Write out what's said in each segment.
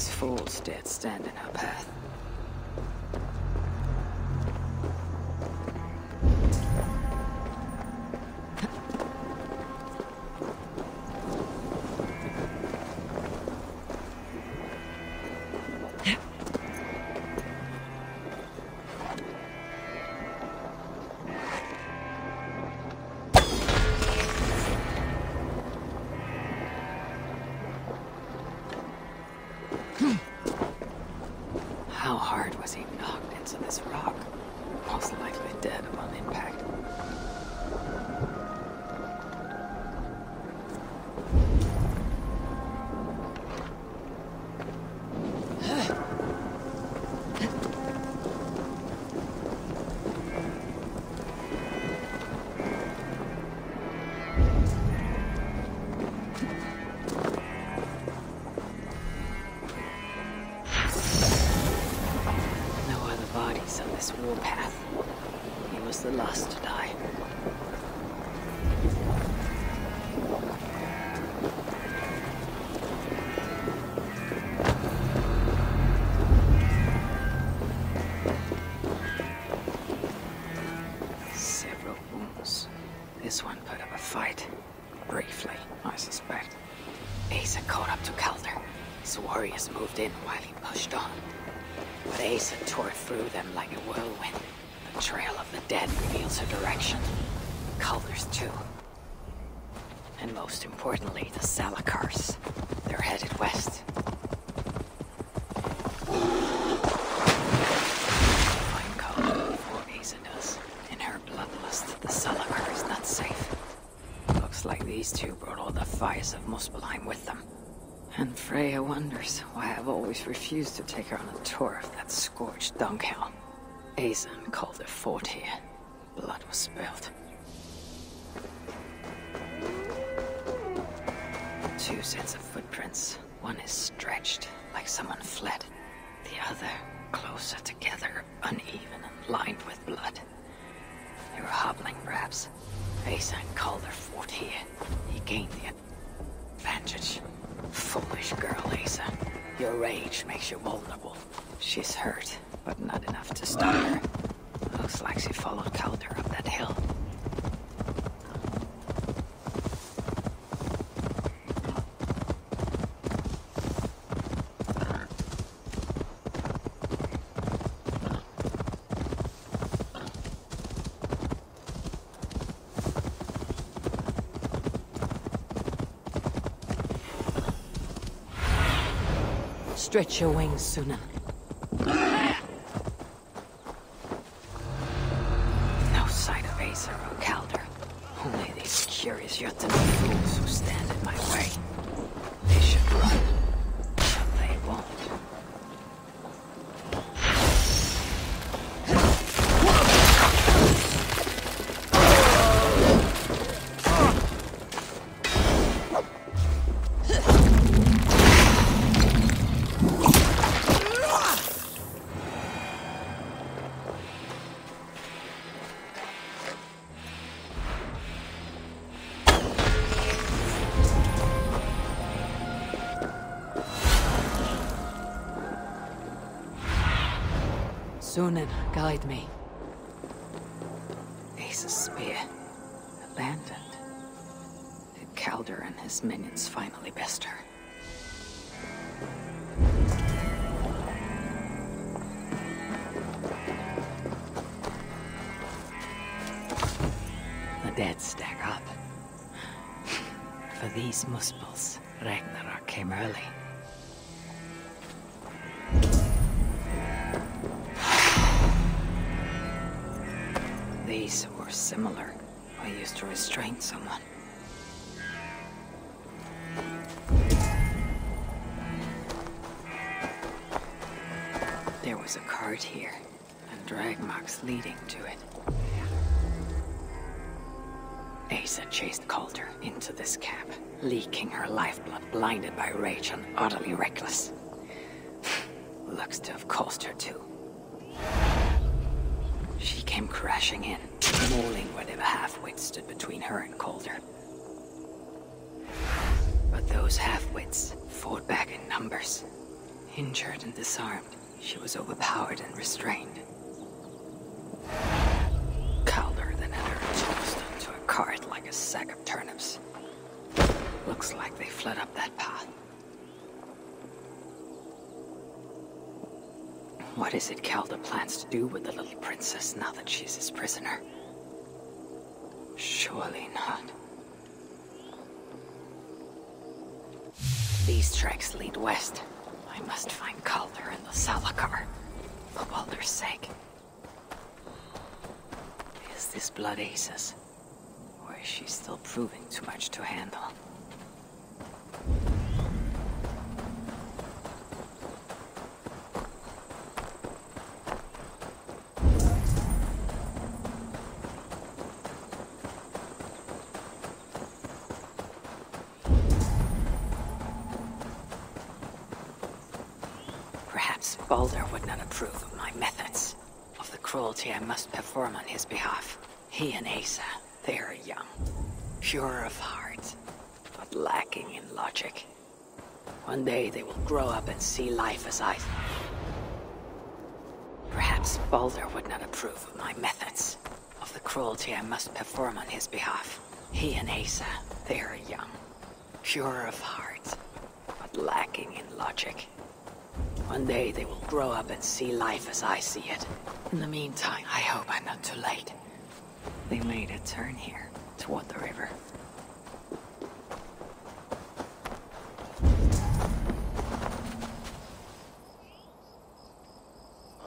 These fools dared stand in her path. How hard was he knocked into this rock? Most likely dead upon impact. On this warpath. He was the last to die. Several wounds. This one put up a fight. Briefly, I suspect. Asa caught up to Calder. His warriors moved in while he pushed on. But Asa tore through them like a whirlwind. The trail of the dead reveals her direction. Calder's too. And most importantly, the Salakars. They're headed west. Find Calder before Asa does. In her bloodlust, the Salakar is not safe. Looks like these two brought all the fires of Muspelheim with them. And Freya wonders why I've always refused to take her on a tour of that scorched dunghill. Asa and Calder fought here. Blood was spilled. Two sets of footprints. One is stretched, like someone fled. The other, closer together, uneven and lined with blood. They were hobbling, perhaps. Asa and Calder fought here. He gained the advantage. Foolish girl, Asa. Your rage makes you vulnerable. She's hurt, but not enough to stop her. Looks like she followed Calder up that hill. Stretch your wings, Suna. No sight of Asa or Calder. Only these curious Jötunn fools who stand in my way. They should run, but they won't. Sunan, guide me. Asa's spear abandoned. Did Calder and his minions finally best her? The dead stack up. For these Muspels, Ragnarok came early. These were similar. I used to restrain someone. There was a cart here, and drag marks leading to it. Asa chased Calder into this cab, leaking her lifeblood, blinded by rage and utterly reckless. Looks to have cost her too. She came crashing in, mauling where the half-wits stood between her and Calder. But those half-wits fought back in numbers. Injured and disarmed, she was overpowered and restrained. Calder then had her tossed onto a cart like a sack of turnips. Looks like they fled up that path. What is it Calder plans to do with the little princess now that she's his prisoner? Surely not. These tracks lead west. I must find Calder and the Salakar, for Baldur's sake. Is this blood Ace's? Or is she still proving too much to handle? Perhaps Baldur would not approve of my methods, of the cruelty I must perform on his behalf. He and Asa, they are young, pure of heart, but lacking in logic. One day they will grow up and see life as I... Perhaps Baldur would not approve of my methods, of the cruelty I must perform on his behalf. He and Asa, they are young, pure of heart, but lacking in logic. One day they will grow up and see life as I see it. In the meantime, I hope I'm not too late. They made a turn here, toward the river.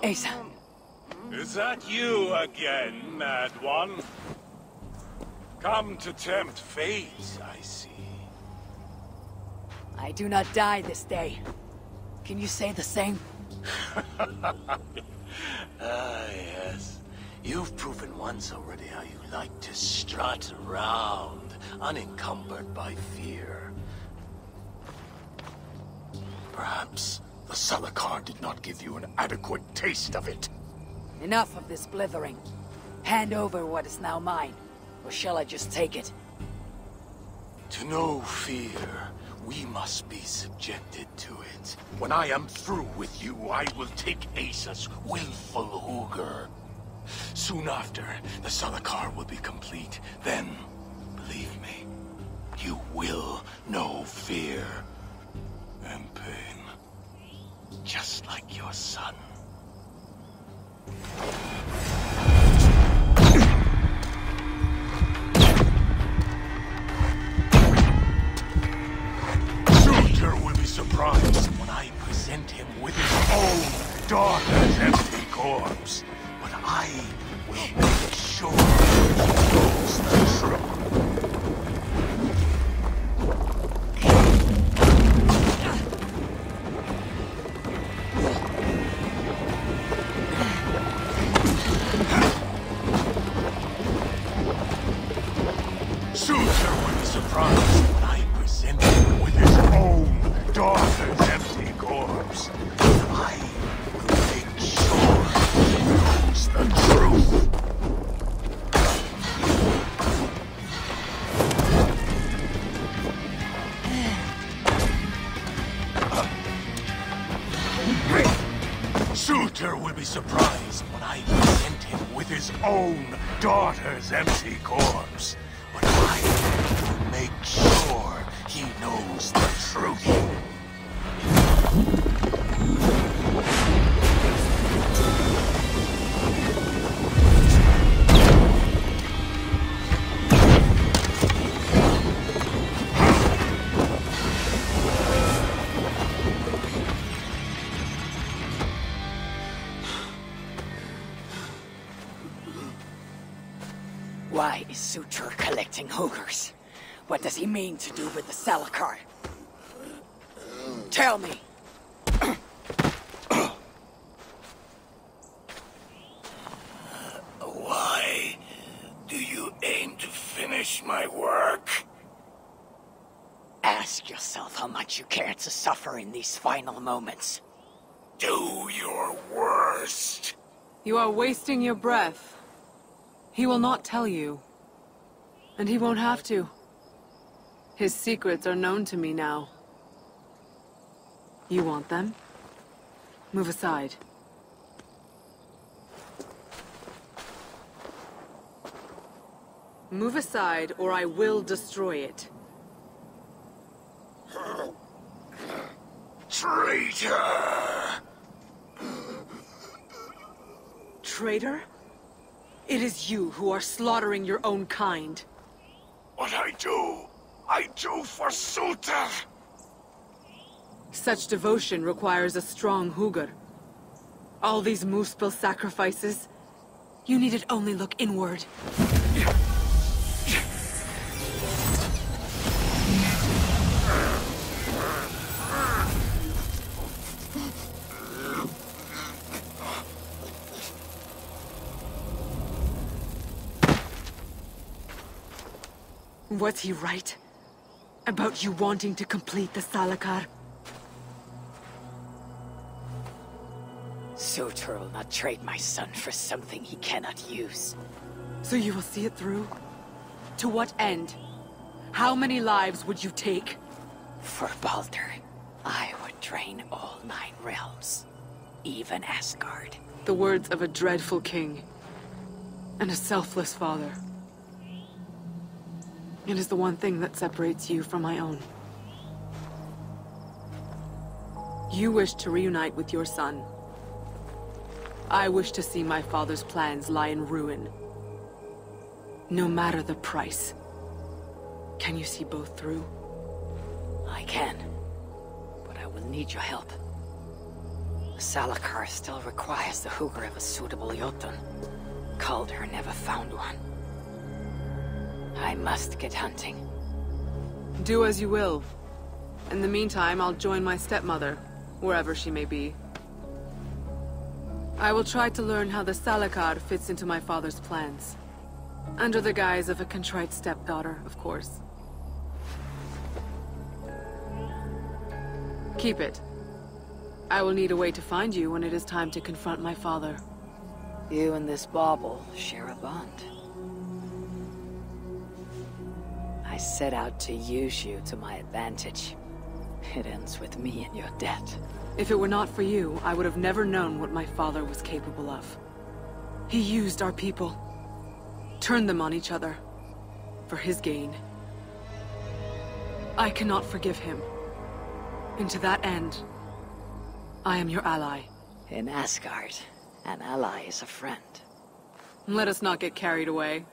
Asa. Is that you again, Mad One? Come to tempt fate, I see. I do not die this day. Can you say the same? Yes. You've proven once already how you like to strut around, unencumbered by fear. Perhaps the Salakar did not give you an adequate taste of it. Enough of this blithering. Hand over what is now mine, or shall I just take it? To know fear, we must be subjected to it. When I am through with you, I will take Asa's willful Hugr. Soon after, the Salakar will be complete. Then, believe me, you will know fear and pain. Just like your son. Surtur will be surprised when I present him with his own daughter's empty corpse. But I will make sure he knows the truth. Surtur will be surprised when I present him with his own daughter's empty corpse. I will make sure he knows the truth. Surtur will be surprised when I present him with his own daughter's empty corpse. But I will make sure he knows the truth. Why is Surtur collecting Hugrs? What does he mean to do with the Salakar? Tell me! Why do you aim to finish my work? Ask yourself how much you care to suffer in these final moments. Do your worst. You are wasting your breath. He will not tell you. And he won't have to. His secrets are known to me now. You want them? Move aside. Move aside, or I will destroy it. Traitor! Traitor? It is you who are slaughtering your own kind. What I do for Suter! Such devotion requires a strong Hugr. All these Muspel sacrifices, you needed only look inward. Was he right? About you wanting to complete the Salakar? Suter will not trade my son for something he cannot use. So you will see it through? To what end? How many lives would you take? For Baldur, I would drain all 9 realms. Even Asgard. The words of a dreadful king. And a selfless father. It is the one thing that separates you from my own. You wish to reunite with your son. I wish to see my father's plans lie in ruin. No matter the price. Can you see both through? I can. But I will need your help. The Salakar still requires the Hugr of a suitable Jotun. Calder never found one. I must get hunting. Do as you will. In the meantime, I'll join my stepmother, wherever she may be. I will try to learn how the Salakar fits into my father's plans. Under the guise of a contrite stepdaughter, of course. Keep it. I will need a way to find you when it is time to confront my father. You and this bauble share a bond. I set out to use you to my advantage. It ends with me in your debt. If it were not for you, I would have never known what my father was capable of. He used our people. Turned them on each other. For his gain. I cannot forgive him. And to that end, I am your ally. In Asgard, an ally is a friend. Let us not get carried away.